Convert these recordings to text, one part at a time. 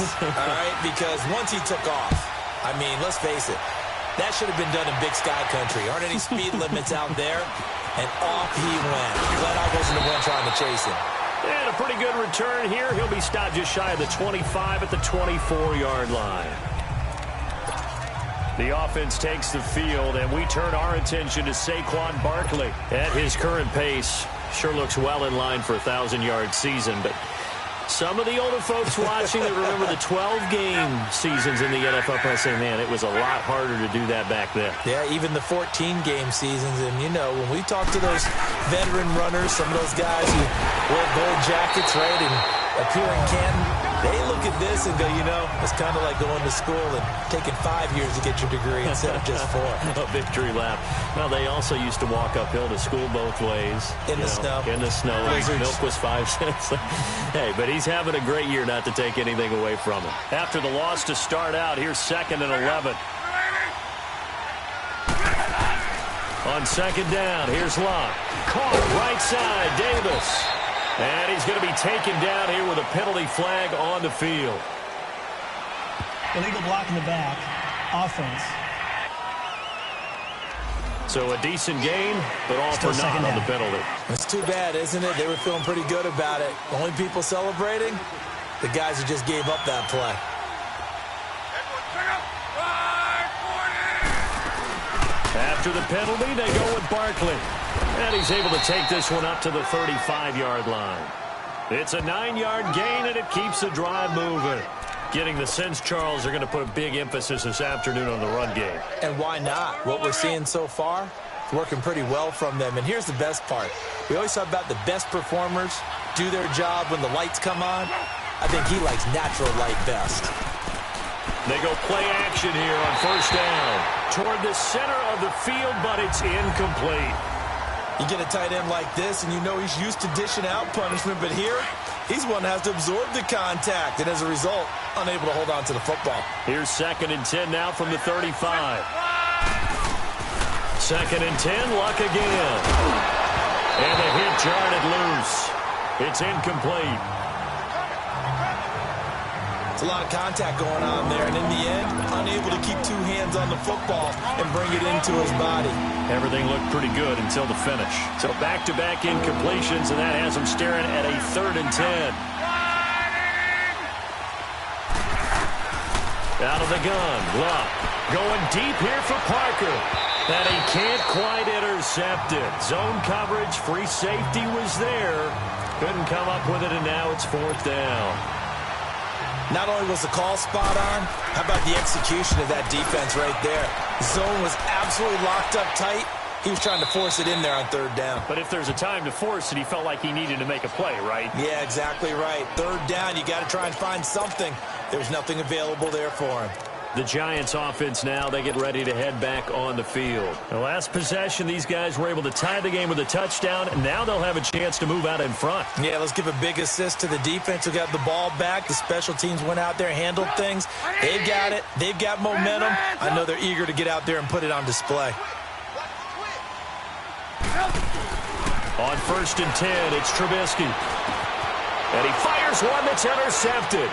all right, because once he took off, I mean, let's face it, that should have been done in Big Sky Country. Aren't any speed limits out there? And off he went. Glad I wasn't the one trying to chase him. And a pretty good return here. He'll be stopped just shy of the 25 at the 24-yard line. The offense takes the field, and we turn our attention to Saquon Barkley. At his current pace, sure looks well in line for a 1,000-yard season, but some of the older folks watching that remember the 12-game seasons in the NFL probably say, man, it was a lot harder to do that back then. Yeah, even the 14-game seasons. And, you know, when we talk to those veteran runners, some of those guys who wear gold jackets, right, and appear in Canton, they look at this and go, you know, it's kind of like going to school and taking 5 years to get your degree instead of just 4. A victory lap. Well, they also used to walk uphill to school both ways. In the snow. In the snow. Blizzards. Milk was 5 cents. Hey, but he's having a great year, not to take anything away from him. After the loss to start out, here's 2nd and 11. On 2nd down, here's Locke. Caught right side, Davis. And he's going to be taken down here with a penalty flag on the field. Illegal block in the back. Offense. So a decent gain, but all for naught on the penalty. It's too bad, isn't it? They were feeling pretty good about it. Only people celebrating? The guys who just gave up that play. After the penalty, they go with Barkley. And he's able to take this one up to the 35-yard line. It's a 9-yard gain, and it keeps the drive moving. Getting the sense, Charles, are going to put a big emphasis this afternoon on the run game. And why not? What we're seeing so far, it's working pretty well from them. And here's the best part. We always talk about the best performers do their job when the lights come on. I think he likes natural light best. They go play action here on 1st down. Toward the center of the field, but it's incomplete. You get a tight end like this, and you know he's used to dishing out punishment, but here, he's one that has to absorb the contact, and as a result, unable to hold on to the football. Here's 2nd and 10 now from the 35. 2nd and 10, Luck again. And the hit jarred it loose. It's incomplete. It's a lot of contact going on there, and in the end, unable to keep 2 hands on the football and bring it into his body. Everything looked pretty good until the finish. So back-to-back incompletions, and that has him staring at a 3rd and 10. Out of the gun, Luck going deep here for Parker. And he can't quite intercept it. Zone coverage, free safety was there. Couldn't come up with it, and now it's 4th down. Not only was the call spot on, how about the execution of that defense right there? Zone was absolutely locked up tight. He was trying to force it in there on 3rd down. But if there's a time to force it, he felt like he needed to make a play, right? Yeah, exactly right. 3rd down, you got to try and find something. There was nothing available there for him. The Giants offense now, they get ready to head back on the field. The last possession, these guys were able to tie the game with a touchdown, and now they'll have a chance to move out in front. Yeah, let's give a big assist to the defense who got the ball back. The special teams went out there, handled things. They've got it. They've got momentum. I know they're eager to get out there and put it on display. On 1st and 10, it's Trubisky. And he fires one that's intercepted.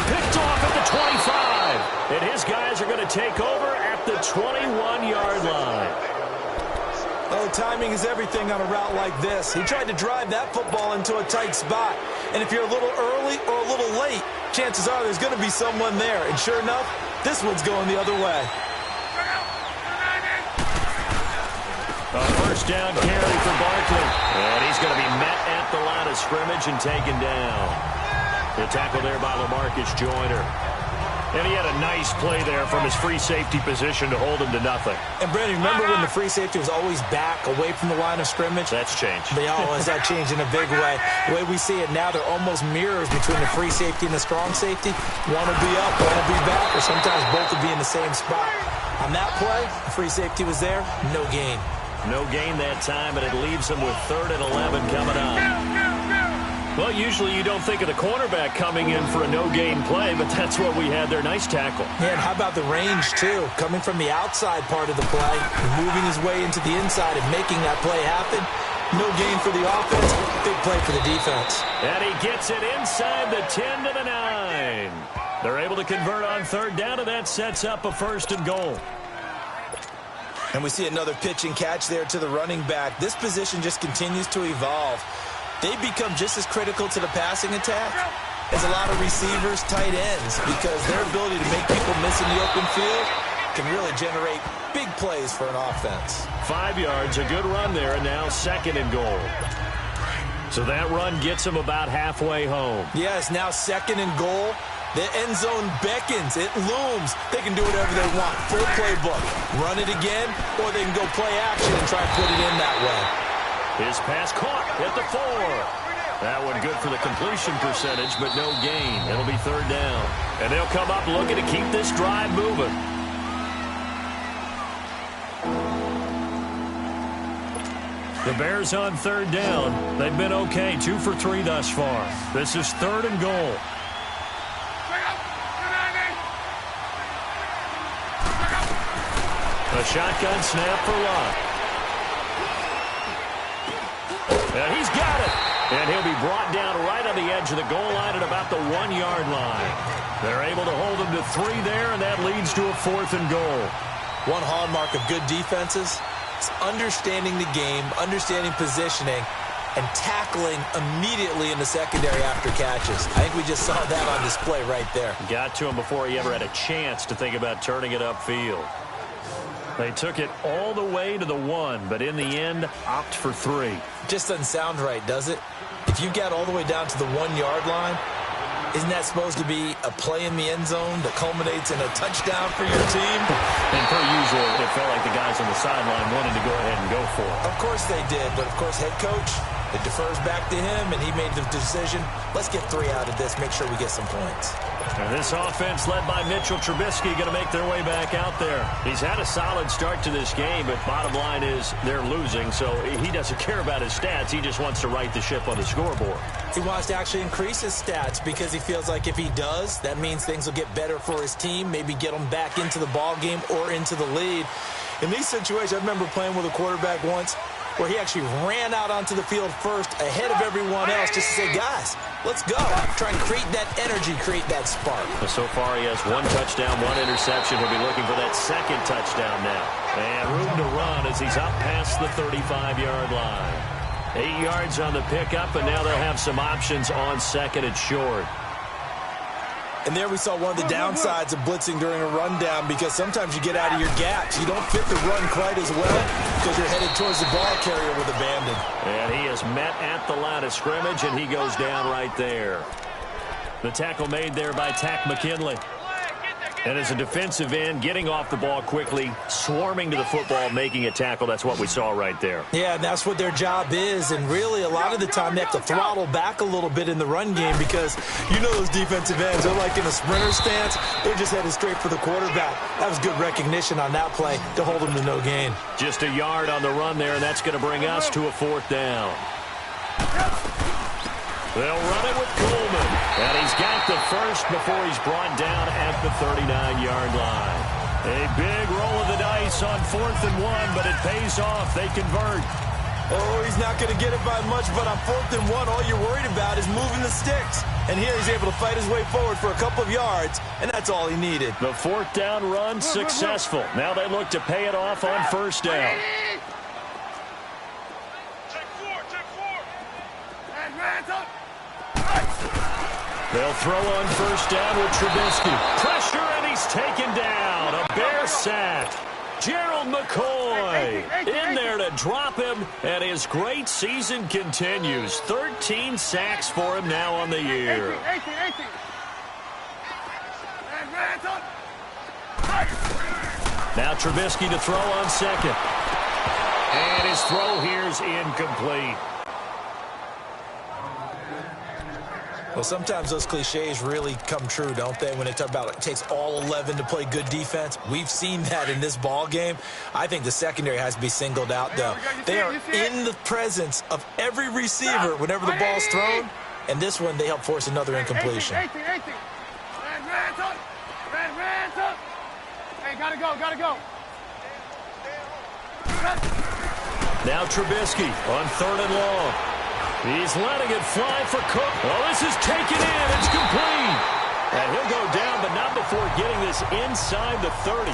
Picked off at the 25. And his guys are going to take over at the 21-yard line. Oh, timing is everything on a route like this. He tried to drive that football into a tight spot. And if you're a little early or a little late, chances are there's going to be someone there. And sure enough, this one's going the other way. A 1st down carry for Barkley. And he's going to be met at the line of scrimmage and taken down. The tackle there by LaMarcus Joyner. And he had a nice play there from his free safety position to hold him to nothing. And, Brandon, remember when the free safety was always back away from the line of scrimmage? That's changed. They always that changed in a big way. The way we see it now, they're almost mirrors between the free safety and the strong safety. One will be up, one will be back, or sometimes both will be in the same spot. On that play, the free safety was there, no gain. No gain that time, and it leaves them with 3rd and 11 coming up. Well, usually you don't think of the cornerback coming in for a no-gain play, but that's what we had there. Nice tackle. Yeah, and how about the range, too? Coming from the outside part of the play, moving his way into the inside and making that play happen. No gain for the offense, big play for the defense. And he gets it inside the 10 to the 9. They're able to convert on third down, and that sets up a 1st and goal. And we see another pitch and catch there to the running back. This position just continues to evolve. They become just as critical to the passing attack as a lot of receivers, tight ends, because their ability to make people miss in the open field can really generate big plays for an offense. 5 yards, a good run there, and now 2nd and goal. So that run gets them about halfway home. Yes, now 2nd and goal. The end zone beckons. It looms. They can do whatever they want. Full playbook. Run it again, or they can go play action and try and put it in that way. His pass caught at the 4. That one good for the completion percentage, but no gain. It'll be 3rd down. And they'll come up looking to keep this drive moving. The Bears on 3rd down. They've been okay, 2 for 3 thus far. This is 3rd and goal. A shotgun snap for Lott. And he's got it. And he'll be brought down right on the edge of the goal line at about the 1-yard line. They're able to hold him to 3 there, and that leads to a 4th and goal. One hallmark of good defenses is understanding the game, understanding positioning, and tackling immediately in the secondary after catches. I think we just saw that on display right there. Got to him before he ever had a chance to think about turning it upfield. They took it all the way to the 1, but in the end, opt for 3. Just doesn't sound right, does it? If you got all the way down to the 1-yard line, isn't that supposed to be a play in the end zone that culminates in a touchdown for your team? And per usual, it felt like the guys on the sideline wanted to go ahead and go for it. Of course they did, but of course head coach, it defers back to him, and he made the decision, let's get 3 out of this, make sure we get some points. And this offense led by Mitchell Trubisky going to make their way back out there. He's had a solid start to this game, but bottom line is they're losing, so he doesn't care about his stats. He just wants to right the ship on the scoreboard. He wants to actually increase his stats because he feels like if he does, that means things will get better for his team, maybe get them back into the ball game or into the lead. In these situations, I remember playing with a quarterback once where he actually ran out onto the field first ahead of everyone else just to say, guys, let's go. Try and create that energy, create that spark. So far, he has 1 touchdown, 1 interception. He'll be looking for that 2nd touchdown now. And room to run as he's up past the 35-yard line. 8 yards on the pickup, and now they'll have some options on 2nd and short. And there we saw one of the downsides of blitzing during a rundown because sometimes you get out of your gaps. You don't fit the run quite as well because you're headed towards the ball carrier with abandon. And he is met at the line of scrimmage, and he goes down right there. The tackle made there by Tack McKinley. And as a defensive end, getting off the ball quickly, swarming to the football, making a tackle, that's what we saw right there. Yeah, and that's what their job is. And really, a lot of the time, they have to throttle back a little bit in the run game because you know those defensive ends, they're like in a sprinter stance. They're just headed straight for the quarterback. That was good recognition on that play to hold them to no gain. Just a yard on the run there, and that's going to bring us to a 4th down. They'll run it with Coleman. And he's got the first before he's brought down at the 39-yard line. A big roll of the dice on 4th and 1, but it pays off. They convert. Oh, he's not going to get it by much, but on 4th and 1, all you're worried about is moving the sticks. And here he's able to fight his way forward for a couple of yards, and that's all he needed. The 4th down run successful. Now they look to pay it off on 1st down. They'll throw on 1st down with Trubisky. Pressure, and he's taken down. A Bear sack. Gerald McCoy in there to drop him, and his great season continues. 13 sacks for him now on the year. Now Trubisky to throw on 2nd. And his throw here's incomplete. Well, sometimes those cliches really come true, don't they, when they talk about it takes all 11 to play good defense. We've seen that in this ball game. I think the secondary has to be singled out, though. They are in the presence of every receiver whenever the ball's thrown, and this one they help force another incompletion. Hey, gotta go. Now Trubisky on 3rd and long. He's letting it fly for Cook. Oh, this is taken in. It's complete. And he'll go down before getting this inside the 30.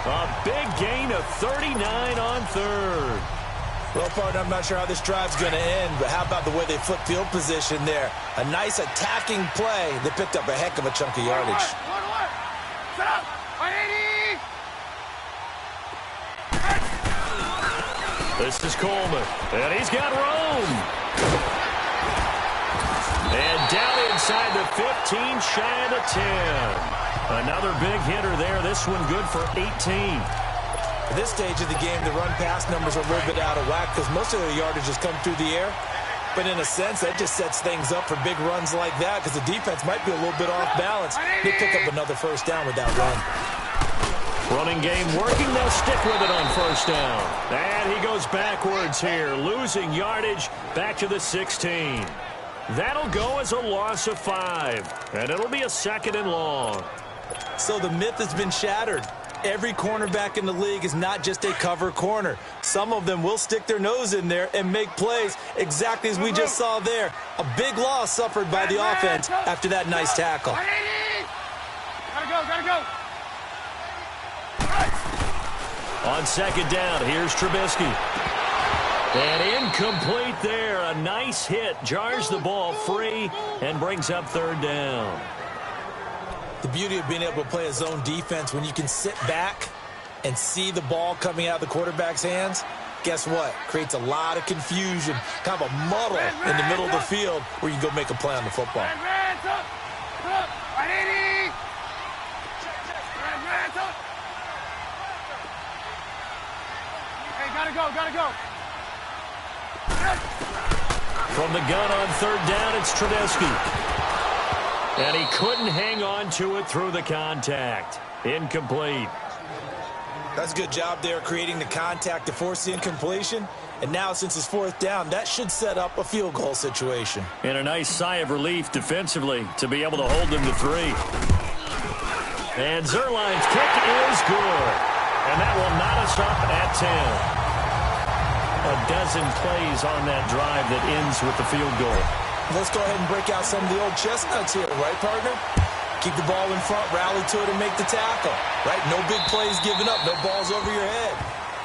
A big gain of 39 on third. Well, partner, I'm not sure how this drive's going to end, but how about the way they flip field position there? A nice attacking play. They picked up a heck of a chunk of yardage. Set up. 180. This is Coleman, and he's got room. And down inside the 15, shy of the 10. Another big hitter there. This one good for 18. At this stage of the game, the run-pass numbers are a little bit out of whack because most of the yardage has come through the air. But in a sense, that just sets things up for big runs like that because the defense might be a little bit off balance. They pick up another first down with that run. Running game working. They'll stick with it on first down. And he goes backwards here, losing yardage back to the 16. That'll go as a loss of 5. And it'll be a 2nd and long. So the myth has been shattered. Every cornerback in the league is not just a cover corner. Some of them will stick their nose in there and make plays exactly as we just saw there. A big loss suffered by the offense after that nice tackle. Gotta go. On 2nd down, here's Trubisky. And incomplete there. A nice hit. Jars the ball free and brings up 3rd down. The beauty of being able to play a zone defense when you can sit back and see the ball coming out of the quarterback's hands, guess what? Creates a lot of confusion, kind of a muddle in the middle of the field where you can go make a play on the football. Hey, gotta go. From the gun on 3rd down, it's Trubisky. And he couldn't hang on to it through the contact. Incomplete. That's a good job there creating the contact to force the incompletion. And now since it's 4th down, that should set up a field goal situation. And a nice sigh of relief defensively to be able to hold them to 3. And Zerline's kick is good. And that will knot us up at 10. A dozen plays on that drive that ends with the field goal. Let's go ahead and break out some of the old chestnuts here, right, partner? Keep the ball in front, rally to it, and make the tackle, right? No big plays given up, no balls over your head.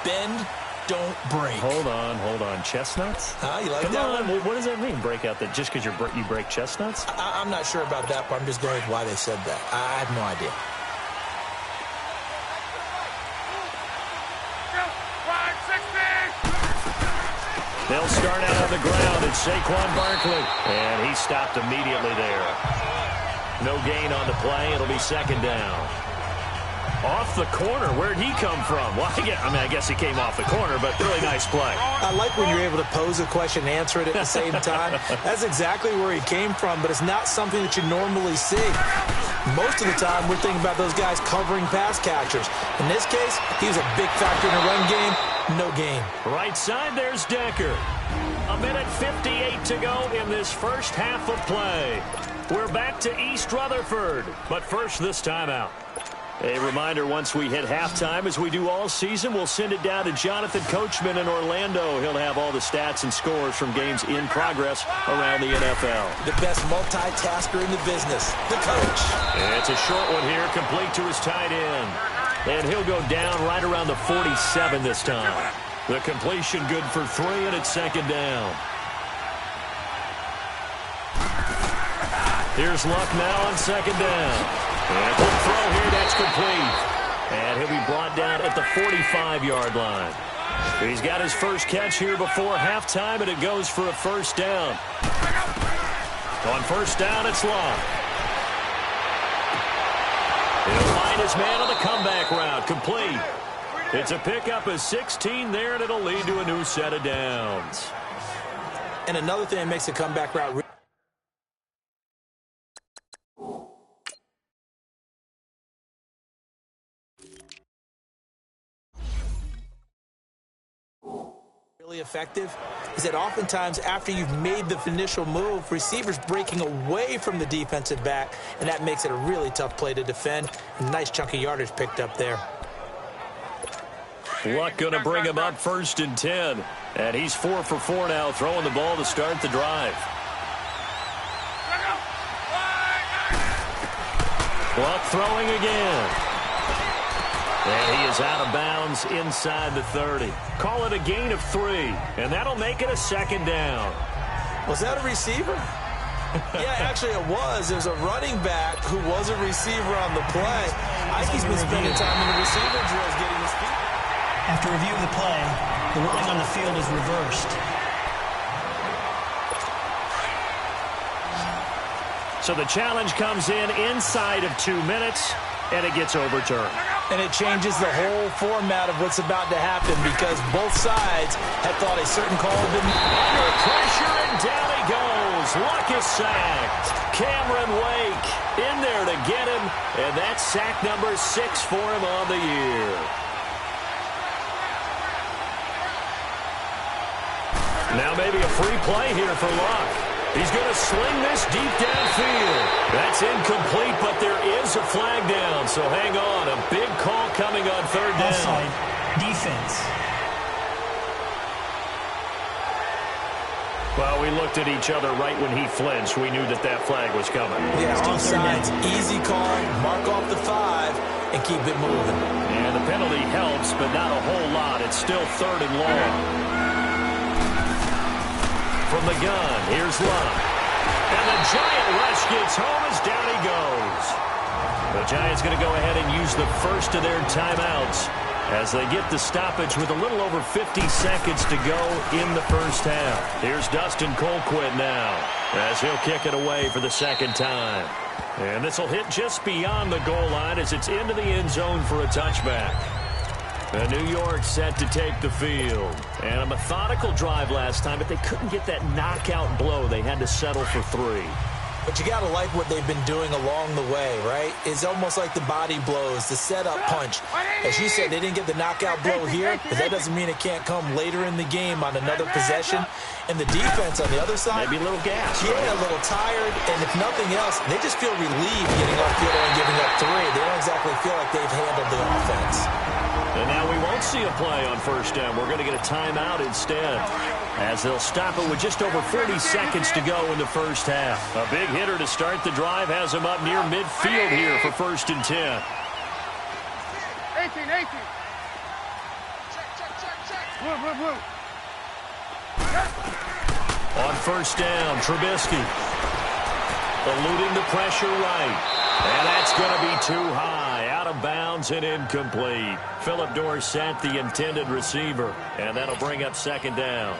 Bend, don't break. Hold on. Chestnuts? You like Come that on. one? What does that mean, break out that just because you break chestnuts? I'm not sure about that, but I'm just going with why they said that. I have no idea. They'll start out on the ground. It's Saquon Barkley. And he stopped immediately there. No gain on the play. It'll be 2nd down. Off the corner. Where'd he come from? Well, I guess he came off the corner, but really nice play. I like when you're able to pose a question and answer it at the same time. That's exactly where he came from, but it's not something that you normally see. Most of the time, we're thinking about those guys covering pass catchers. In this case, he's a big factor in the run game. No gain. Right side, there's Decker. 1:58 to go in this first half of play. We're back to East Rutherford, but first this timeout. A reminder, once we hit halftime, as we do all season, we'll send it down to Jonathan Coachman in Orlando. He'll have all the stats and scores from games in progress around the NFL. The best multitasker in the business, the coach. It's a short one here, complete to his tight end. And he'll go down right around the 47 this time. The completion good for 3, and it's 2nd down. Here's Luck now on 2nd down. And a quick throw here, that's complete. And he'll be brought down at the 45-yard line. He's got his first catch here before halftime, and it goes for a first down. On first down, it's Luck. He'll find his man on the comeback route, complete. It's a pickup of 16 there, and it'll lead to a new set of downs. And another thing that makes a comeback route really effective is that oftentimes after you've made the initial move, receivers breaking away from the defensive back, and that makes it a really tough play to defend. A nice chunk of yardage picked up there. Luck going to bring him up 1st and 10. And he's 4 for 4 now, throwing the ball to start the drive. Luck throwing again. And he is out of bounds inside the 30. Call it a gain of 3, and that'll make it a second down. Was that a receiver? Yeah, actually it was. There's a running back who was a receiver on the play. I think he's been spending time in the receiver drills getting his feet. After review of the play, the running on the field is reversed. So the challenge comes in inside of 2 minutes, and it gets overturned. And it changes the whole format of what's about to happen because both sides had thought a certain call had been under pressure, and down he goes. Luck is sacked. Cameron Wake in there to get him, and that's sack number 6 for him on the year. Now maybe a free play here for Luck. He's going to sling this deep downfield. That's incomplete, but there is a flag down, so hang on. A big call coming on third down. Offside. Defense. Well, we looked at each other right when he flinched. We knew that that flag was coming. Yeah, offsides, easy call, mark off the 5, and keep it moving. And the penalty helps, but not a whole lot. It's still 3rd and long. From the gun, here's Love. And the Giant rush gets home as down he goes. The Giants going to go ahead and use the first of their timeouts as they get the stoppage with a little over 50 seconds to go in the first half. Here's Dustin Colquitt now as he'll kick it away for the second time. And this will hit just beyond the goal line as it's into the end zone for a touchback. And New York set to take the field. And a methodical drive last time, but they couldn't get that knockout blow. They had to settle for 3. But you got to like what they've been doing along the way, right? It's almost like the body blows, the setup punch. As you said, they didn't get the knockout blow here, but that doesn't mean it can't come later in the game on another possession. And the defense on the other side, maybe a little gas. Yeah, right? A little tired. And if nothing else, they just feel relieved getting off field and giving up 3. They don't exactly feel like they've handled the offense. And now we won't see a play on first down. We're going to get a timeout instead, as they'll stop it with just over 40 seconds to go in the first half. A big hitter to start the drive has him up near midfield here for 1st and 10. 18. Blue. On first down, Trubisky eluding the pressure right. And that's going to be too high, out of bounds and incomplete. Philip Dorsett, the intended receiver, and that'll bring up 2nd down.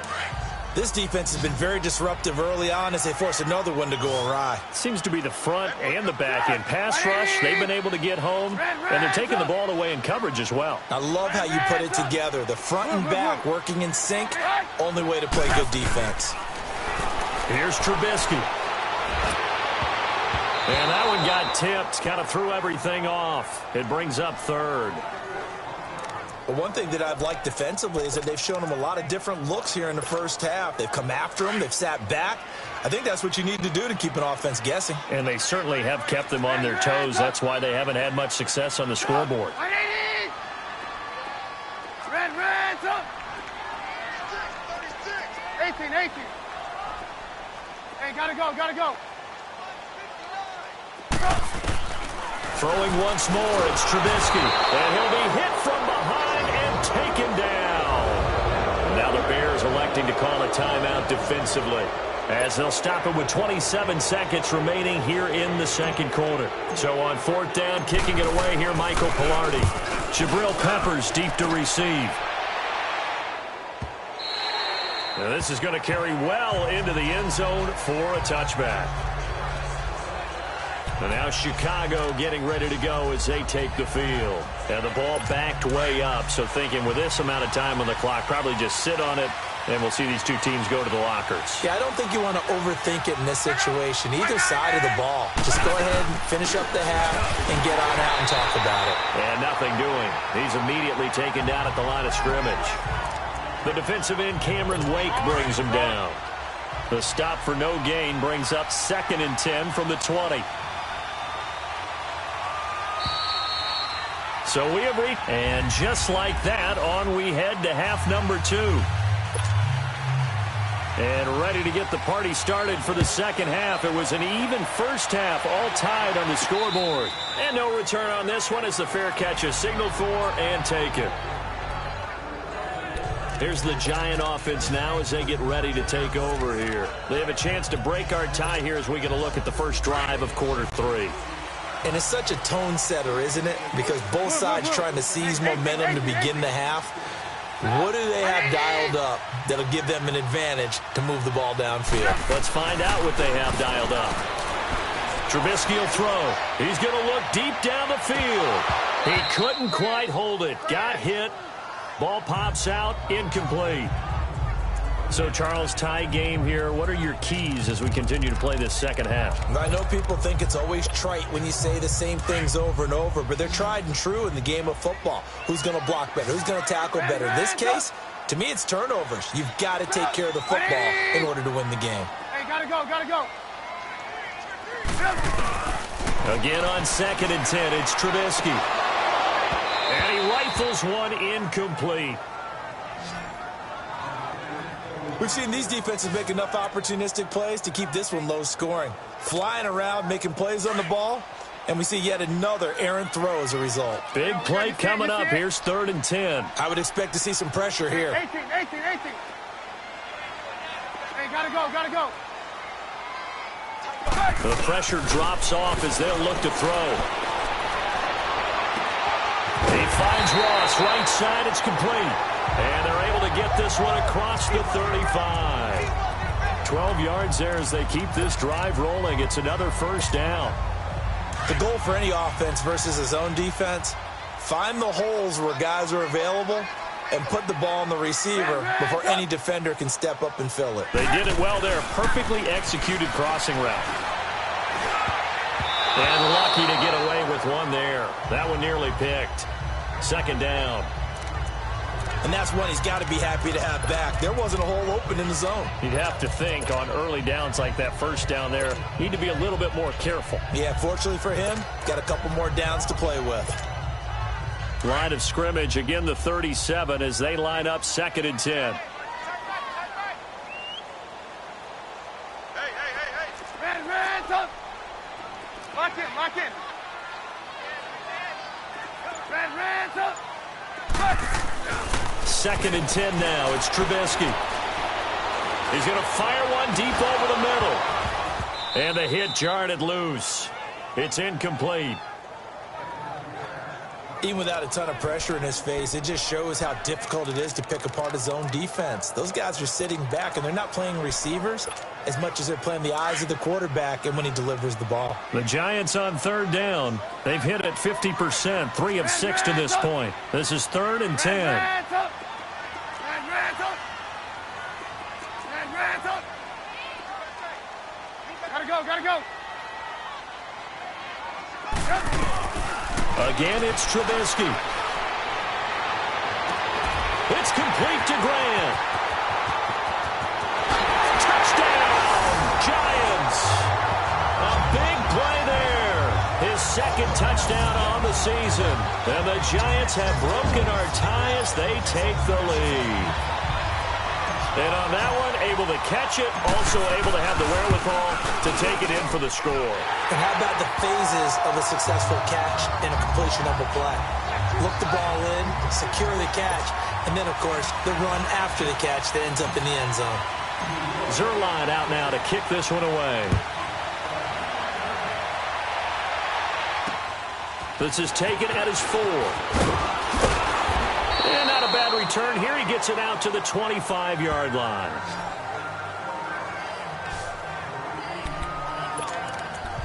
This defense has been very disruptive early on as they force another one to go awry. Seems to be the front and the back end. Pass rush, they've been able to get home, and they're taking the ball away in coverage as well. I love how you put it together. The front and back working in sync, only way to play good defense. Here's Trubisky. And that one got tipped, kind of threw everything off. It brings up 3rd. But one thing that I've liked defensively is that they've shown them a lot of different looks here in the first half. They've come after them. They've sat back. I think that's what you need to do to keep an offense guessing. And they certainly have kept them on their toes. That's why they haven't had much success on the scoreboard. Red, up. 18. Hey, gotta go. Throwing once more, it's Trubisky. And he'll be hit from behind and taken down. Now the Bears electing to call a timeout defensively, as they'll stop it with 27 seconds remaining here in the second quarter. So on 4th down, kicking it away here, Michael Pilardi. Jabril Peppers deep to receive. Now this is going to carry well into the end zone for a touchback. And now Chicago getting ready to go as they take the field. And the ball backed way up, so thinking with this amount of time on the clock, probably just sit on it, and we'll see these two teams go to the lockers. Yeah, I don't think you want to overthink it in this situation. Either side of the ball. Just go ahead and finish up the half and get on out and talk about it. And nothing doing. He's immediately taken down at the line of scrimmage. The defensive end, Cameron Wake, brings him down. The stop for no gain brings up 2nd and 10 from the 20. So we have reached, and just like that, on we head to half number 2. And ready to get the party started for the second half. It was an even first half, all tied on the scoreboard. And no return on this one as the fair catch is signaled for and taken. Here's the Giant offense now as they get ready to take over here. They have a chance to break our tie here as we get a look at the first drive of quarter 3. And it's such a tone setter, isn't it? Because both sides trying to seize momentum to begin the half. What do they have dialed up that'll give them an advantage to move the ball downfield? Let's find out what they have dialed up. Trubisky will throw. He's going to look deep down the field. He couldn't quite hold it. Got hit. Ball pops out. Incomplete. So, Charles, tie game here. What are your keys as we continue to play this second half? I know people think it's always trite when you say the same things over and over, but they're tried and true in the game of football. Who's going to block better? Who's going to tackle better? In this case, to me, it's turnovers. You've got to take care of the football in order to win the game. Hey, gotta go, gotta go. Again on 2nd and 10, it's Trubisky. And he rifles one incomplete. We've seen these defenses make enough opportunistic plays to keep this one low scoring. Flying around, making plays on the ball, and we see yet another errant throw as a result. Big play coming up. Here's 3rd and 10. I would expect to see some pressure here. 18. Hey, gotta go, gotta go. The pressure drops off as they'll look to throw. He finds Ross, right side, it's complete. And they're able to get this one across the 35. 12 yards there as they keep this drive rolling. It's another first down. The goal for any offense versus his own defense, find the holes where guys are available and put the ball on the receiver before any defender can step up and fill it. They did it well there. Perfectly executed crossing route. And lucky to get away with one there. That one nearly picked. 2nd down. And that's one he's got to be happy to have back. There wasn't a hole open in the zone. You'd have to think on early downs like that first down there, need to be a little bit more careful. Yeah, fortunately for him, got a couple more downs to play with. Line of scrimmage, again the 37 as they line up 2nd and 10. Red, up. Lock in. Red, up. 2nd and 10 now. It's Trubisky. He's going to fire one deep over the middle. And the hit jarred it loose. It's incomplete. Even without a ton of pressure in his face, it just shows how difficult it is to pick apart his own defense. Those guys are sitting back, and they're not playing receivers as much as they're playing the eyes of the quarterback and when he delivers the ball. The Giants on 3rd down. They've hit it 50%, 3 of 6 to this point. This is 3rd and 10. Red, up. Gotta go. Again, it's Trubisky. It's complete to Grant. Touchdown, Giants. A big play there. His 2nd touchdown on the season. And the Giants have broken our tie as they take the lead. And on that one, able to catch it, also able to have the wherewithal to take it in for the score. And how about the phases of a successful catch and a completion of a play? Look the ball in, secure the catch, and then, of course, the run after the catch that ends up in the end zone. Zerline out now to kick this one away. This is taken at his 4. And not a bad return here. He gets it out to the 25-yard line.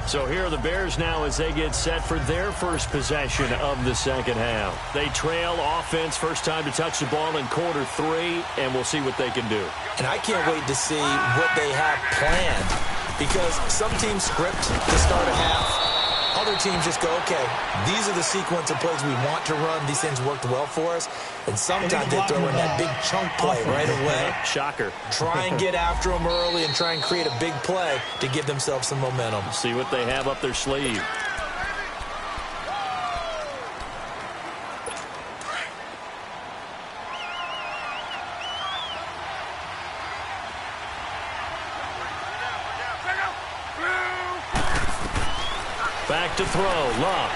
So here are the Bears now as they get set for their first possession of the second half. They trail offense, first time to touch the ball in quarter 3, and we'll see what they can do. And I can't wait to see what they have planned, because some teams script to start a half. Other teams just go, okay, these are the sequence of plays we want to run. These things worked well for us. And sometimes they throw in that big chunk play right away. Shocker. Try and get after them early and try and create a big play to give themselves some momentum. See what they have up their sleeve. Back to throw. Love.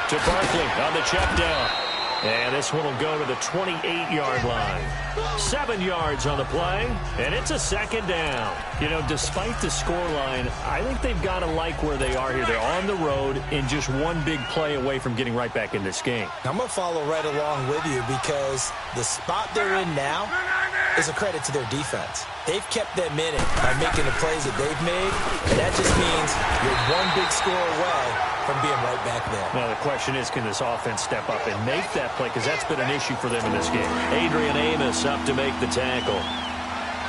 To Barkley on the check down. And this one will go to the 28-yard line. 7 yards on the play, and it's a second down. You know, despite the scoreline, I think they've got to like where they are here. They're on the road and just one big play away from getting right back in this game. I'm going to follow right along with you because the spot they're in now is a credit to their defense. They've kept them in it by making the plays that they've made, and that just means you're one big score away from being right back there. Now, the question is, can this offense step up and make that play? Because that's been an issue for them in this game. Adrian Amos up to make the tackle.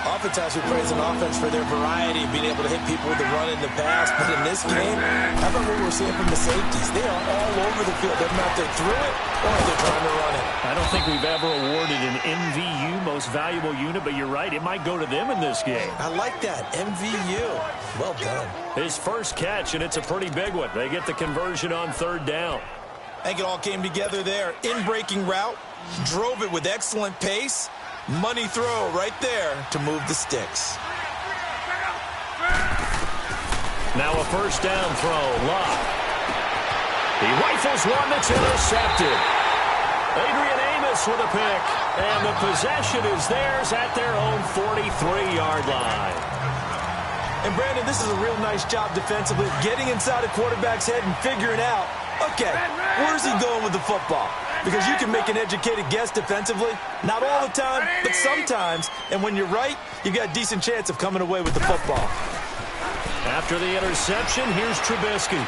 Oftentimes we praise an offense for their variety, being able to hit people with the run in the pass. But in this game, how about what we're seeing from the safeties? They are all over the field. They're not there through it or they're trying to run it. I don't think we've ever awarded an MVU, most valuable unit, but you're right, it might go to them in this game. I like that, MVU. Well done. His first catch, and it's a pretty big one. They get the conversion on third down. I think it all came together there. In-breaking route, drove it with excellent pace. Money throw right there to move the sticks. Now a first down throw. Love. He rifles one that's intercepted. Adrian Amos with a pick. And the possession is theirs at their own 43-yard line. And Brandon, this is a real nice job defensively, getting inside a quarterback's head and figuring out, okay, where's he going with the football? Because you can make an educated guess defensively. Not all the time, but sometimes. And when you're right, you got a decent chance of coming away with the football. After the interception, here's Trubisky.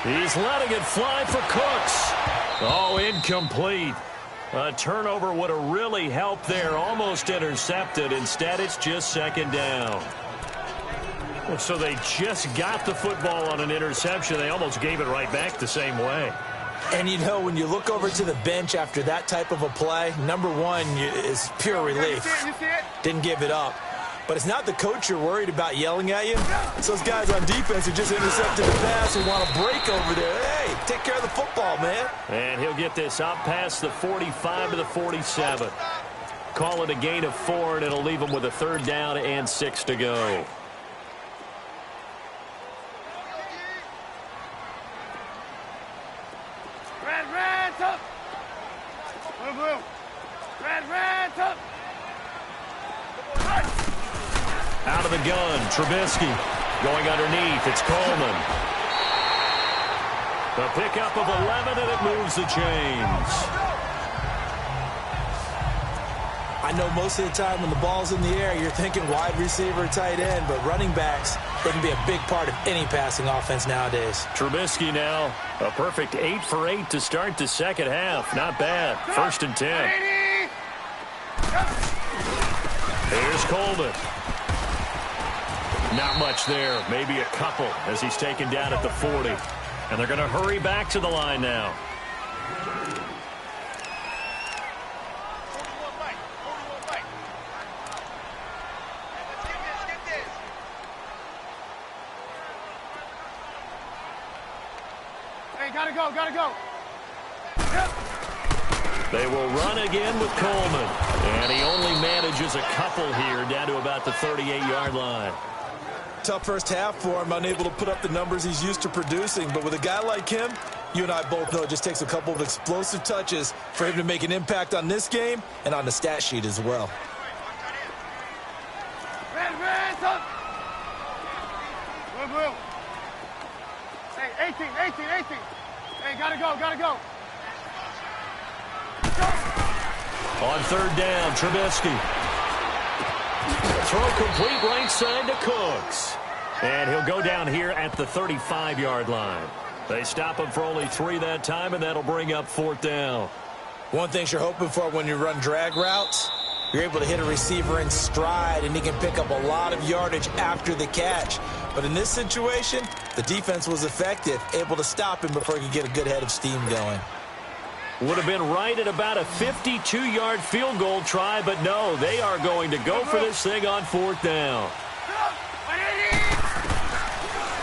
He's letting it fly for Cooks. Oh, incomplete. A turnover would have really helped there. Almost intercepted. Instead, it's just second down. So they just got the football on an interception. They almost gave it right back the same way. And, you know, when you look over to the bench after that type of a play, number one is pure relief. You see it? Didn't give it up. But it's not the coach you're worried about yelling at you. It's those guys on defense who just intercepted the pass and want to break over there. Hey, take care of the football, man. And he'll get this up past the 45 to the 47. Call it a gain of 4, and it'll leave him with a third down and 6 to go. Red, up. Blue. Red, up. Out of the gun, Trubisky going underneath. It's Coleman. The pickup of 11, and it moves the chains. I know most of the time when the ball's in the air, you're thinking wide receiver, tight end, but running backs, they can be a big part of any passing offense nowadays. Trubisky now, a perfect 8 for 8 to start the second half. Not bad. 1st and 10. Here's Coleman. Not much there. Maybe a couple as he's taken down at the 40. And they're going to hurry back to the line now. Hey, gotta go. Yep. They will run again with Coleman. And he only manages a couple here down to about the 38-yard line. Tough first half for him, unable to put up the numbers he's used to producing. But with a guy like him, you and I both know it just takes a couple of explosive touches for him to make an impact on this game and on the stat sheet as well. Red, up. Blue. Hey, 18. Hey, gotta go. On third down, Trubisky. Throw complete right side to Cooks. And he'll go down here at the 35-yard line. They stop him for only 3 that time, and that'll bring up 4th down. One thing you're hoping for when you run drag routes, you're able to hit a receiver in stride, and he can pick up a lot of yardage after the catch. But in this situation, the defense was effective, able to stop him before he could get a good head of steam going. Would have been right at about a 52-yard field goal try, but no, they are going to go for this thing on 4th down.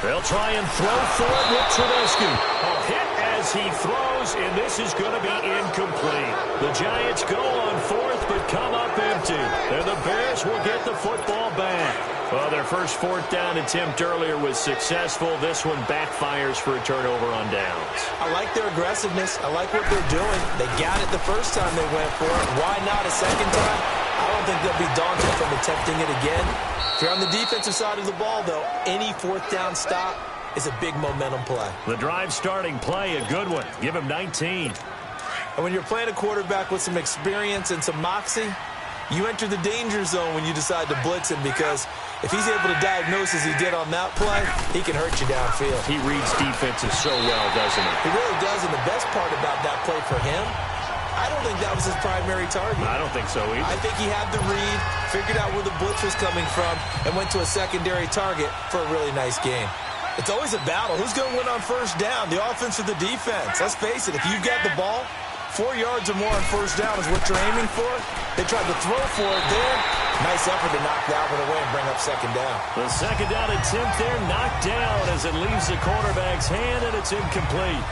They'll try and throw for it with Trubisky. A hit as he throws, and this is going to be incomplete. The Giants go on fourth, but come up empty. And the Bears will get the football back. Well, their first fourth down attempt earlier was successful. This one backfires for a turnover on downs. I like their aggressiveness. I like what they're doing. They got it the first time they went for it. Why not a second time? I don't think they'll be daunted from attempting it again. If you're on the defensive side of the ball, though, any fourth down stop is a big momentum play. The drive starting play, a good one. Give him 19. And when you're playing a quarterback with some experience and some moxie, you enter the danger zone when you decide to blitz him, because if he's able to diagnose as he did on that play, he can hurt you downfield. He reads defenses so well, doesn't he? He really does, and the best part about that play for him, I don't think that was his primary target. I don't think so either. I think he had the read, figured out where the blitz was coming from, and went to a secondary target for a really nice game. It's always a battle. Who's going to win on first down, the offense or the defense? Let's face it, if you've got the ball, 4 yards or more on first down is what you're aiming for. They tried to throw for it there. Nice effort to knock that one away and bring up second down. The second down attempt there knocked down as it leaves the quarterback's hand, and it's incomplete.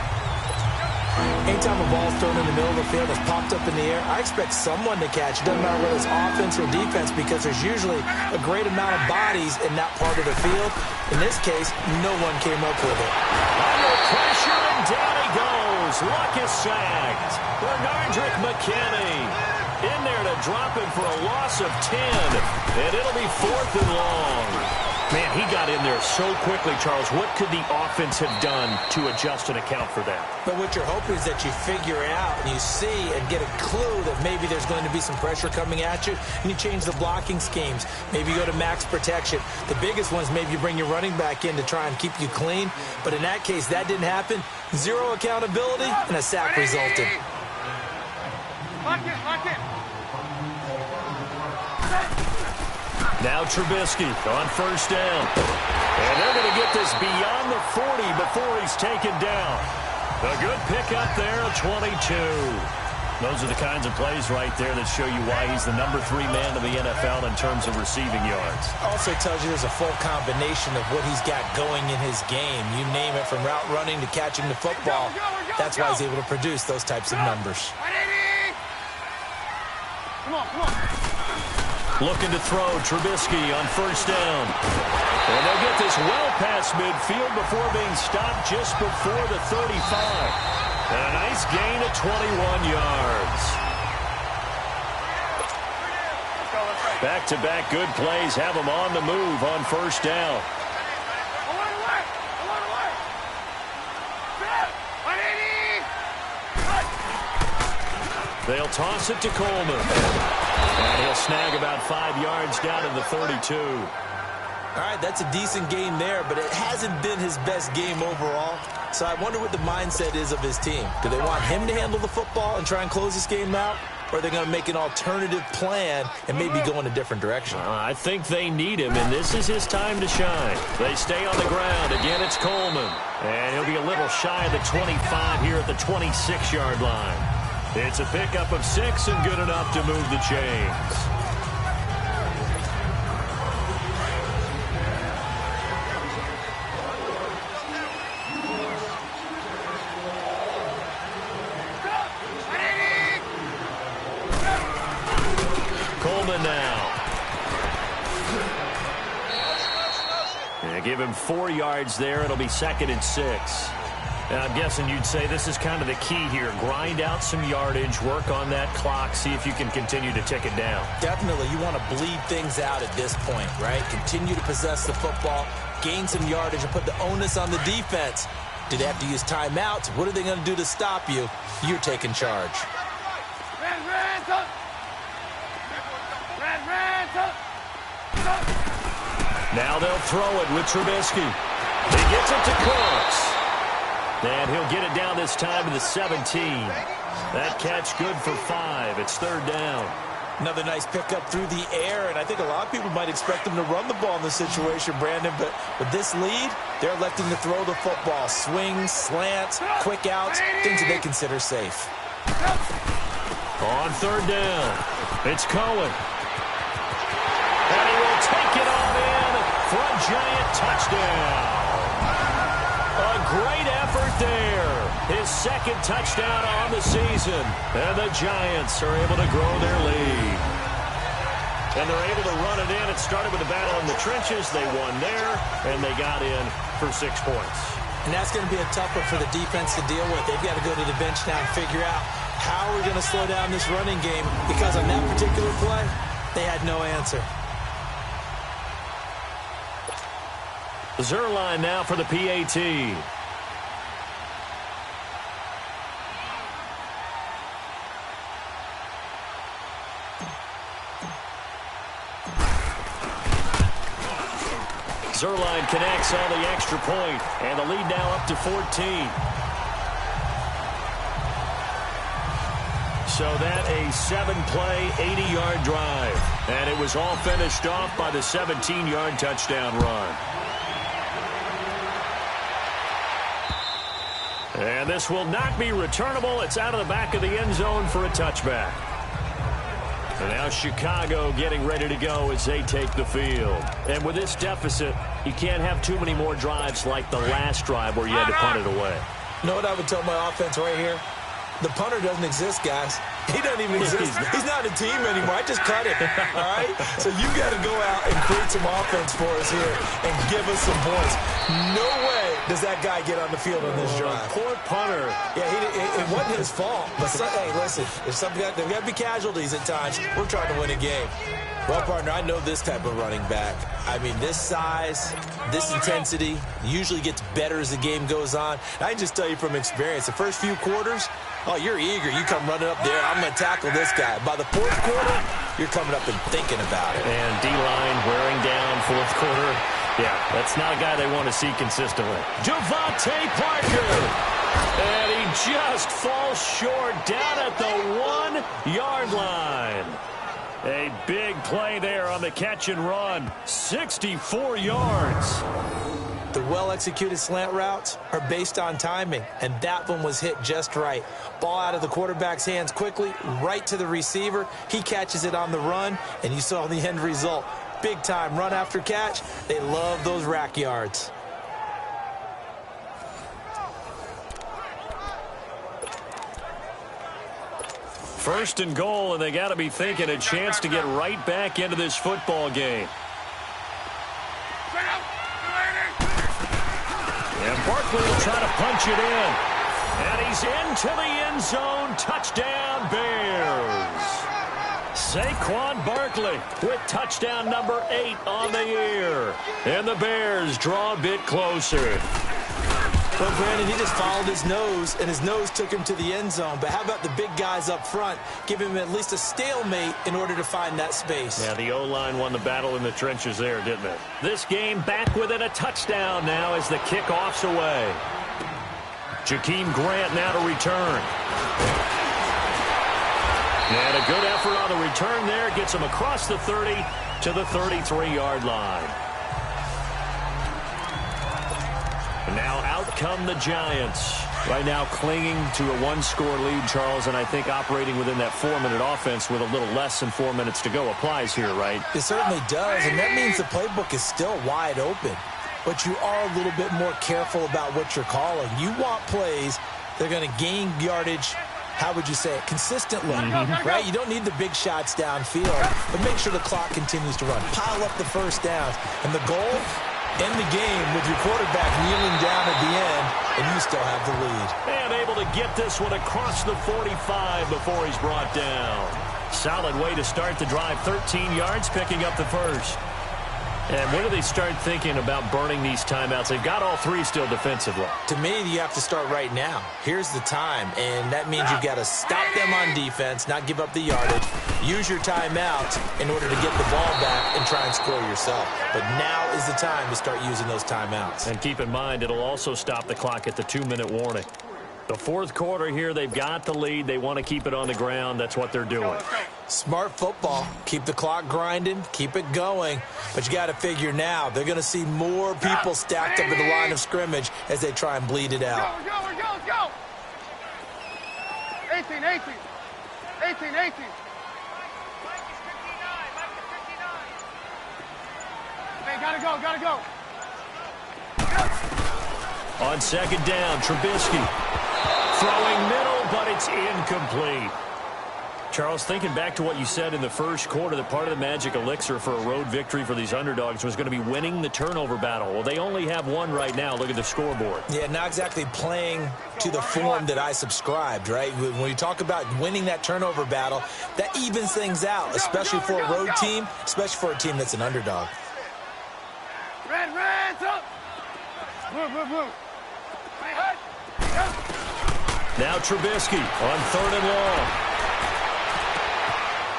Anytime a ball's thrown in the middle of the field that's popped up in the air, I expect someone to catch. It doesn't matter whether it's offense or defense, because there's usually a great amount of bodies in that part of the field. In this case, no one came up with it. Under pressure, and down he goes. Luck is sacked. Bernardrick McKinney in there to drop him for a loss of 10. And it'll be 4th and long. Man, he got in there so quickly, Charles. What could the offense have done to adjust and account for that? But what you're hoping is that you figure it out and you see and get a clue that maybe there's going to be some pressure coming at you, and you change the blocking schemes. Maybe you go to max protection. The biggest one is maybe you bring your running back in to try and keep you clean. But in that case, that didn't happen. Zero accountability, and a sack resulted. Lock it, lock it. Now Trubisky on first down. And they're going to get this beyond the 40 before he's taken down. A good pickup there, a 22. Those are the kinds of plays right there that show you why he's the number 3 man of the NFL in terms of receiving yards. Also tells you there's a full combination of what he's got going in his game. You name it, from route running to catching the football. That's why he's able to produce those types of numbers. Come on, come on. Looking to throw, Trubisky on first down. And they'll get this well past midfield before being stopped just before the 35. And a nice gain of 21 yards. Back-to-back good plays have them on the move on first down. They'll toss it to Coleman. And he'll snag about 5 yards down to the 32. All right, that's a decent game there, but it hasn't been his best game overall. So I wonder what the mindset is of his team. Do they want him to handle the football and try and close this game out? Or are they going to make an alternative plan and maybe go in a different direction? I think they need him, and this is his time to shine. They stay on the ground. Again, it's Coleman. And he'll be a little shy of the 25 here at the 26-yard line. It's a pickup of 6 and good enough to move the chains. Coleman now. And give him 4 yards there. It'll be 2nd and 6. And I'm guessing you'd say this is kind of the key here. Grind out some yardage, work on that clock, see if you can continue to tick it down. Definitely. You want to bleed things out at this point, right? Continue to possess the football, gain some yardage, and put the onus on the defense. Do they have to use timeouts? What are they going to do to stop you? You're taking charge. Now they'll throw it with Trubisky. He gets it to Cooks. And he'll get it down this time to the 17. That catch good for 5. It's 3rd down. Another nice pickup through the air, and I think a lot of people might expect them to run the ball in this situation, Brandon, but with this lead, they're electing to throw the football. Swings, slants, quick outs, things that they consider safe. On 3rd down, it's Cohen. And he will take it on in for a Giant touchdown. A great effort there. his second touchdown on the season. And the Giants are able to grow their lead. And they're able to run it in. It started with a battle in the trenches. They won there, and they got in for 6 points. And that's going to be a tough one for the defense to deal with. They've got to go to the bench now and figure out how we're going to slow down this running game, because on that particular play, they had no answer. Zerline now for the PAT. Zerline connects on the extra point, and the lead now up to 14. So that a 7-play, 80-yard drive. And it was all finished off by the 17-yard touchdown run. And this will not be returnable. It's out of the back of the end zone for a touchback. And now Chicago getting ready to go as they take the field. And with this deficit, you can't have too many more drives like the last drive where you had to punt it away. You know what I would tell my offense right here? The punter doesn't exist, guys. He doesn't even exist. He's not a team anymore. I just cut him, all right? So you got to go out and create some offense for us here and give us some points. No way does that guy get on the field on this drive. Poor punter. Yeah, it wasn't his fault. But, hey, listen, if there's got to be casualties at times. We're trying to win a game. Well, partner, I know this type of running back. I mean, this size, this intensity usually gets better as the game goes on. And I can just tell you from experience, the first few quarters, oh, you're eager. You come running up there. I'm going to tackle this guy. By the fourth quarter, you're coming up and thinking about it. And D-line wearing down fourth quarter. Yeah, that's not a guy they want to see consistently. Devontae Parker. And he just falls short down at the 1-yard line. A big play there on the catch and run. 64 yards. The well-executed slant routes are based on timing, and that one was hit just right. Ball out of the quarterback's hands quickly, right to the receiver. He catches it on the run, and you saw the end result. Big-time run after catch. They love those rack yards. First and goal, and they got to be thinking a chance to get right back into this football game. And Barkley will try to punch it in. And he's into the end zone. Touchdown, Bears. Saquon Barkley with touchdown number 8 on the year. And the Bears draw a bit closer. Well, Brandon, he just followed his nose, and his nose took him to the end zone. But how about the big guys up front? Give him at least a stalemate in order to find that space. Yeah, the O-line won the battle in the trenches there, didn't it? This game back within a touchdown now as the kickoff's away. Jakeem Grant now to return. And a good effort on the return there. Gets him across the 30 to the 33-yard line. And now out come the Giants. Right now clinging to a 1-score lead, Charles, and I think operating within that 4-minute offense with a little less than 4 minutes to go applies here, right? It certainly does, and that means the playbook is still wide open. But you are a little bit more careful about what you're calling. You want plays that are going to gain yardage, how would you say it, consistently, right? You don't need the big shots downfield, but make sure the clock continues to run. Pile up the first downs. And the goal, end the game with your quarterback kneeling down at the end, and you still have the lead. And able to get this one across the 45 before he's brought down. Solid way to start the drive. 13 yards, picking up the first. And when do they start thinking about burning these timeouts? They've got all 3 still defensively. To me, you have to start right now. Here's the time, and that means you've got to stop them on defense, not give up the yardage, use your timeouts in order to get the ball back and try and score yourself. But now is the time to start using those timeouts. And keep in mind, it'll also stop the clock at the 2-minute warning. The fourth quarter here, they've got the lead. They want to keep it on the ground. That's what they're doing. Smart football. Keep the clock grinding. Keep it going. But you got to figure now, they're going to see more people stacked up at the line of scrimmage as they try and bleed it out. Let's go. 18. 18. Hey, gotta go. On second down, Trubisky throwing middle, but it's incomplete. Charles, thinking back to what you said in the first quarter, that part of the magic elixir for a road victory for these underdogs was going to be winning the turnover battle. Well, they only have one right now. Look at the scoreboard. Yeah, not exactly playing to the form that I subscribed, right? When you talk about winning that turnover battle, that evens things out, especially for a road team, especially for a team that's an underdog. Reds up. Move. Now Trubisky on 3rd and long.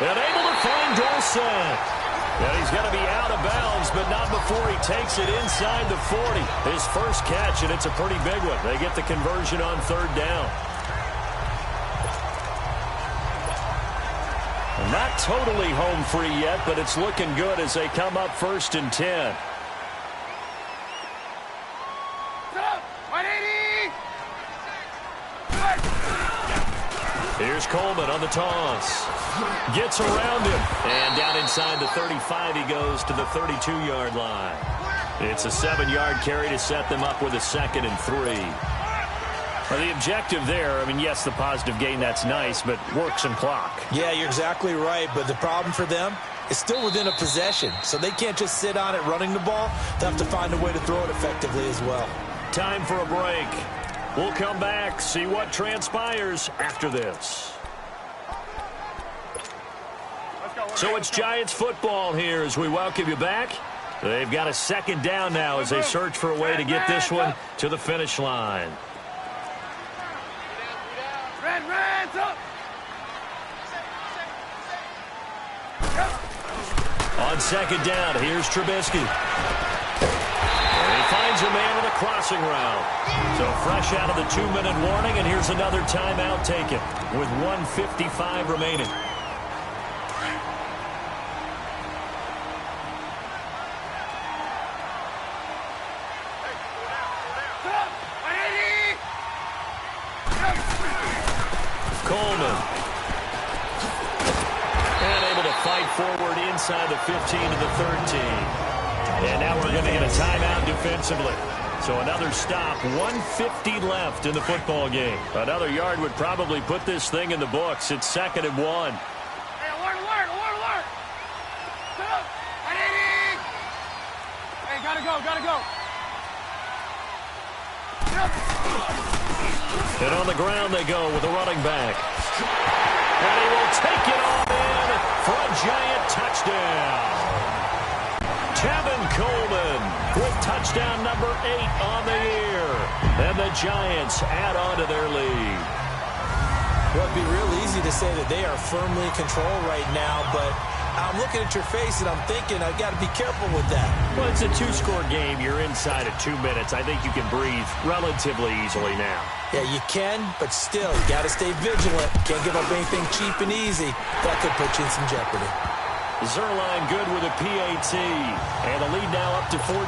And able to find Dawson. And he's going to be out of bounds, but not before he takes it inside the 40. His first catch, and it's a pretty big one. They get the conversion on 3rd down. Not totally home free yet, but it's looking good as they come up 1st and 10. Here's Coleman on the toss. Gets around him. And down inside the 35, he goes to the 32-yard line. It's a 7-yard carry to set them up with a 2nd and 3. Well, the objective there, I mean, yes, the positive gain, that's nice, but work some clock. Yeah, you're exactly right, but the problem for them is still within a possession, so they can't just sit on it running the ball. They have to find a way to throw it effectively as well. Time for a break. We'll come back, see what transpires after this. So it's Giants football here as we welcome you back. They've got a 2nd down now as they search for a way to get this one to the finish line. Reds up. On 2nd down, here's Trubisky. And he finds a man on a crossing route. So fresh out of the 2-minute warning, and here's another timeout taken with 1:55 remaining. Coleman. And able to fight forward inside the 15 to the 13. And now we're going to get a timeout defensively. So another stop, 1:50 left in the football game. Another yard would probably put this thing in the books. It's 2nd and 1. Hey, alert. Sit up. Hey, gotta go. And on the ground they go with a running back. And he will take it all in for a Giant touchdown. Tevin Coleman with touchdown number 8 on the year. And the Giants add on to their lead. Well, it'd be real easy to say that they are firmly in control right now, but I'm looking at your face and I'm thinking I've got to be careful with that. Well, it's a 2-score game. You're inside of 2 minutes. I think you can breathe relatively easily now. Yeah, you can, but still, you got to stay vigilant. Can't give up anything cheap and easy. That could put you in some jeopardy. Zerline good with a PAT. And the lead now up to 14.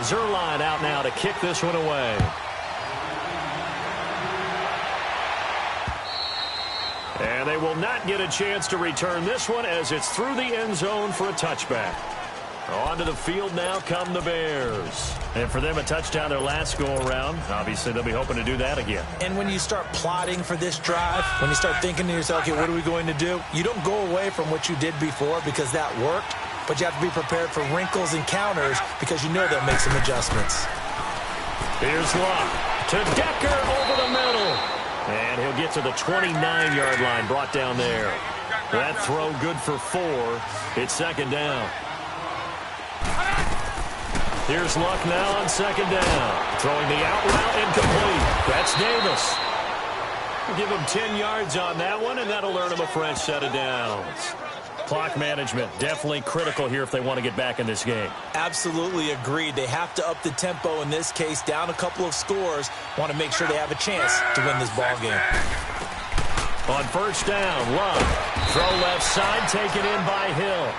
Zerline out now to kick this one away. And they will not get a chance to return this one as it's through the end zone for a touchback. Onto the field now come the Bears. And for them, a touchdown their last go-around. Obviously, they'll be hoping to do that again. And when you start plotting for this drive, when you start thinking to yourself, okay, what are we going to do? You don't go away from what you did before because that worked, but you have to be prepared for wrinkles and counters because you know they'll make some adjustments. Here's Locke to Decker over the middle. And he'll get to the 29-yard line, brought down there. That throw good for 4. It's 2nd down. Here's Luck now on 2nd down. Throwing the out route incomplete. That's Davis. We'll give him 10 yards on that one, and that'll earn him a fresh set of downs. Clock management definitely critical here if they want to get back in this game. Absolutely agreed. They have to up the tempo in this case, down a couple of scores. Want to make sure they have a chance to win this ball game. On 1st down, Love. Throw left side, taken in by Hill.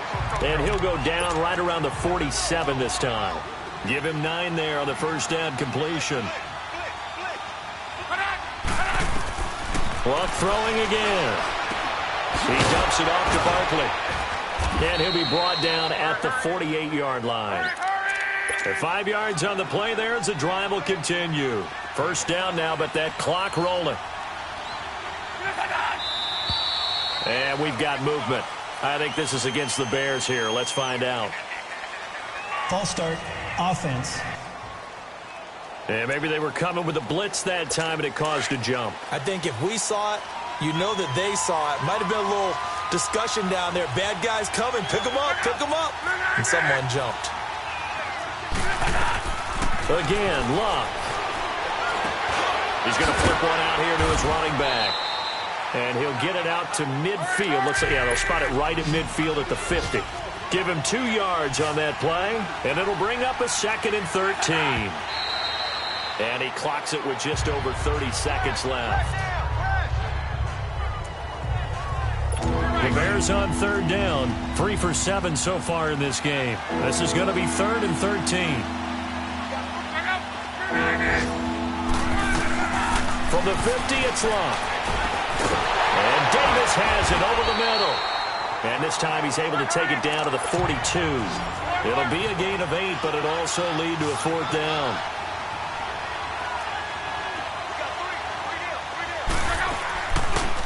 And he'll go down right around the 47 this time. Give him 9 there on the 1st down completion. Luck throwing again. He dumps it off to Barkley. And he'll be brought down at the 48-yard line. And 5 yards on the play there as the drive will continue. First down now, but that clock rolling. And we've got movement. I think this is against the Bears here. Let's find out. False start, offense. And maybe they were coming with a blitz that time, and it caused a jump. I think if we saw it, you know that they saw it. Might have been a little discussion down there. Bad guys coming. Pick them up. Pick them up. And someone jumped. Again, Luck. He's going to flip one out here to his running back. And he'll get it out to midfield. Looks like, yeah, they'll spot it right at midfield at the 50. Give him 2 yards on that play, and it'll bring up a 2nd and 13. And he clocks it with just over 30 seconds left. The Bears on 3rd down. 3 for 7 so far in this game. This is going to be 3rd and 13. From the 50, it's Luck. And Davis has it over the middle. And this time he's able to take it down to the 42. It'll be a gain of 8, but it'll also lead to a 4th down.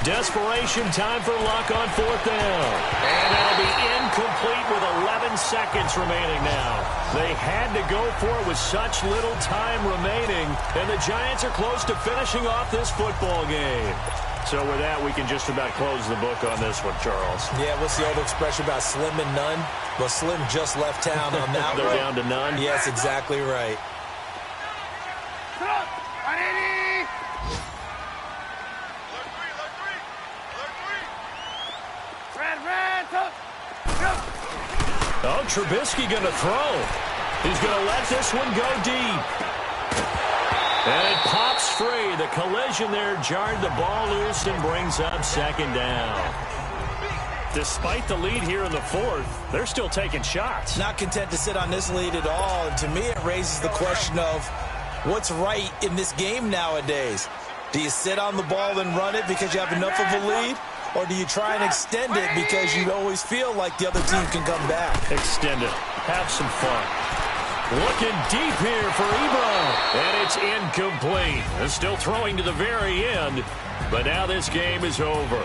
Desperation time for Luck on 4th down. And that'll be incomplete with 11 seconds remaining now. They had to go for it with such little time remaining, and the Giants are close to finishing off this football game. So with that, we can just about close the book on this one, Charles. Yeah, what's the old expression about slim and none? Well, Slim just left town on that one. They're down to none? Yes, exactly right. Oh, Trubisky going to throw. He's going to let this one go deep. And it pops free. The collision there jarred the ball loose and brings up 2nd down. Despite the lead here in the 4th, they're still taking shots. Not content to sit on this lead at all. And to me, it raises the question of what's right in this game nowadays. Do you sit on the ball and run it because you have enough of a lead? Or do you try and extend it because you always feel like the other team can come back? Extend it. Have some fun. Looking deep here for Ebron. And it's incomplete. They're still throwing to the very end. But now this game is over.